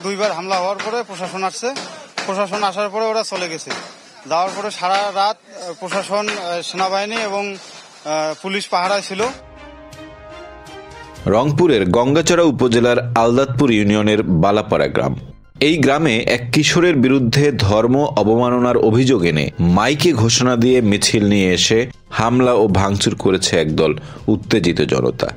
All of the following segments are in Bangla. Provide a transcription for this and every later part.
দুইবার হামলা হওয়ার পরে প্রশাসন আসছে, প্রশাসন আসার পরে ওরা চলে গেছে। যাওয়ার পরে সারা রাত প্রশাসন, সেনাবাহিনী এবং পুলিশ পাহারায় ছিল। রংপুরের গঙ্গাচড়া উপজেলার আলদাতপুর ইউনিয়নের বালাপাড়া গ্রাম। এই গ্রামে এক কিশোরের বিরুদ্ধে ধর্ম অবমাননার অভিযোগ এনে মাইকে ঘোষণা দিয়ে মিছিল নিয়ে এসে হামলা ও ভাঙচুর করেছে একদল উত্তেজিত জনতা।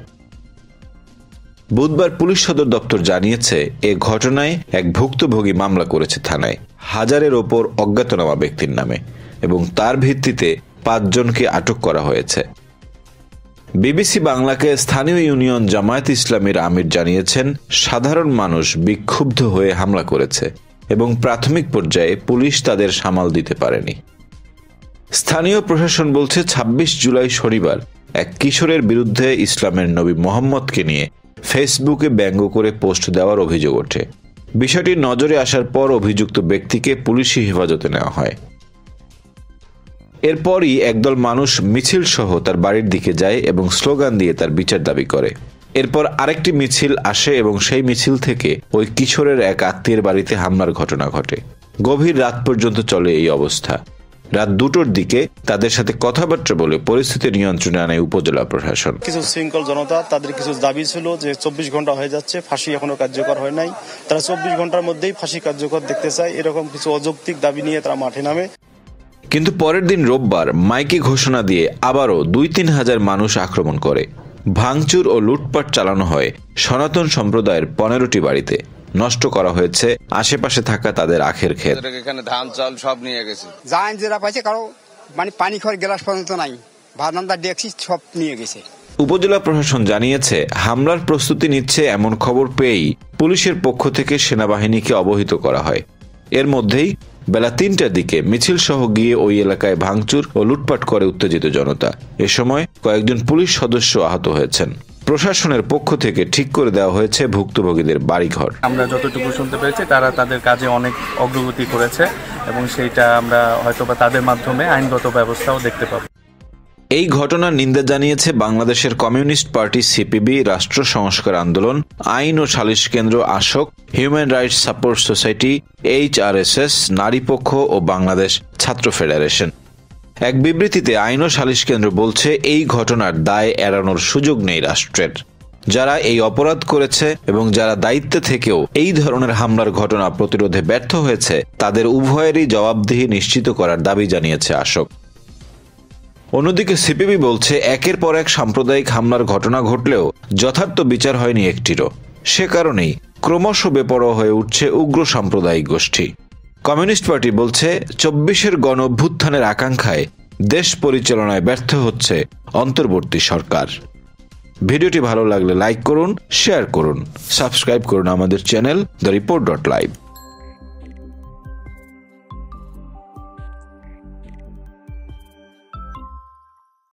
বুধবার পুলিশ সদর দপ্তর জানিয়েছে, এ ঘটনায় এক ভুক্তভোগী মামলা করেছে থানায় হাজারের ওপর অজ্ঞাতনামা ব্যক্তির নামে এবং তার ভিত্তিতে 5 জনকে আটক করা হয়েছে। বিবিসি বাংলাকে স্থানীয় ইউনিয়ন জামায়াত ইসলামীর আমির জানিয়েছেন, সাধারণ মানুষ বিক্ষুব্ধ হয়ে হামলা করেছে এবং প্রাথমিক পর্যায়ে পুলিশ তাদের সামাল দিতে পারেনি। স্থানীয় প্রশাসন বলছে 26 জুলাই শনিবার এক কিশোরের বিরুদ্ধে ইসলামের নবী মোহাম্মদকে নিয়ে ফেসবুকে ব্যঙ্গ করে পোস্ট দেওয়ার অভিযোগ ওঠে। বিষয়টি নজরে আসার পর অভিযুক্ত ব্যক্তিকে পুলিশি হেফাজতে নেওয়া হয়। এরপরই একদল মানুষ মিছিল সহ তার বাড়ির দিকে যায় এবং স্লোগান দিয়ে তার বিচার দাবি করে। এরপর আরেকটি মিছিল আসে এবং সেই মিছিল থেকে ওই কিশোরের এক আত্মীয়ের বাড়িতে হামলার ঘটনা ঘটে। গভীর রাত পর্যন্ত চলে এই অবস্থা। রাত 2টোর দিকে তাদের সাথে কথাবার্তা বলে পরিস্থিতি নিয়ন্ত্রণে আনে উপজেলা প্রশাসন। কিছু শৃঙ্খল জনতা, তাদের কিছু দাবি ছিল যে 24 ঘন্টা হয়ে যাচ্ছে, ফাঁসি এখনো কার্যকর হয় নাই, তারা 24 ঘন্টার মধ্যেই ফাঁসি কার্যকর দেখতে চায়। এরকম কিছু অযৌক্তিক দাবি নিয়ে তারা মাঠে নামে। কিন্তু পরের দিন রোববার মাইকে ঘোষণা দিয়ে আবারও 2-3 হাজার মানুষ আক্রমণ করে। ভাঙচুর ও লুটপাট চালানো হয় সনাতন সম্প্রদায়ের 15টি বাড়িতে। নষ্ট করা হয়েছে আশেপাশে থাকা তাদের আখের ক্ষেত। এখানে ধান চাল সব নিয়ে গেছে, জান যেটা পাইছে কারো পানি খাওয়ার গ্লাস পর্যন্ত নাই, ভাতনান্দা ডেকছি সব নিয়ে গেছে। উপজেলা প্রশাসন জানিয়েছে, হামলার প্রস্তুতি নিচ্ছে এমন খবর পেয়েই পুলিশের পক্ষ থেকে সেনাবাহিনীকে অবহিত করা হয়। এর মধ্যেই বেলা 3টার দিকে মিছিল সহ গিয়ে ওই এলাকায় ভাঙচুর ও লুটপাট করে উত্তেজিত জনতা। এ সময় কয়েকজন পুলিশ সদস্য আহত হয়েছেন। প্রশাসনের পক্ষ থেকে ঠিক করে দেওয়া হয়েছে ভুক্তভোগীদের বাড়িঘর। আমরা যতটুকু শুনতে পেরেছি, তারা তাদের কাজে অনেক অগ্রগতি করেছে এবং সেইটা আমরা হয়তোবা তাদের মাধ্যমে আইনগত ব্যবস্থাও দেখতে পাবো। এই ঘটনার নিন্দা জানিয়েছে বাংলাদেশের কমিউনিস্ট পার্টি সিপিবি, রাষ্ট্র সংস্কার আন্দোলন, আইন ও সালিশ কেন্দ্র Ashok, human rights support society, HRSS, নারী পক্ষ ও বাংলাদেশ ছাত্র ফেডারেশন। এক বিবৃতিতে আইন ও সালিশ কেন্দ্র বলছে, এই ঘটনার দায় এড়ানোর সুযোগ নেই রাষ্ট্রের। যারা এই অপরাধ করেছে এবং যারা দায়িত্বে থেকেও এই ধরনের হামলার ঘটনা প্রতিরোধে ব্যর্থ হয়েছে, তাদের উভয়েরই জবাবদিহি নিশ্চিত করার দাবি জানিয়েছে আশোক। অন্যদিকে সিপিবি বলছে, একের পর এক সাম্প্রদায়িক হামলার ঘটনা ঘটলেও যথার্থ বিচার হয়নি একটিরও। সে কারণেই ক্রমশ বেপরোয়া হয়ে উঠছে উগ্র সাম্প্রদায়িক গোষ্ঠী। কমিউনিস্ট পার্টি বলছে, 24-এর গণ অভ্যুত্থানের আকাঙ্ক্ষায় দেশ পরিচালনায় ব্যর্থ হচ্ছে অন্তর্বর্তী সরকার। ভিডিওটি ভালো লাগলে লাইক করুন, শেয়ার করুন, সাবস্ক্রাইব করুন আমাদের চ্যানেল দ্য রিপোর্ট.লাইভ।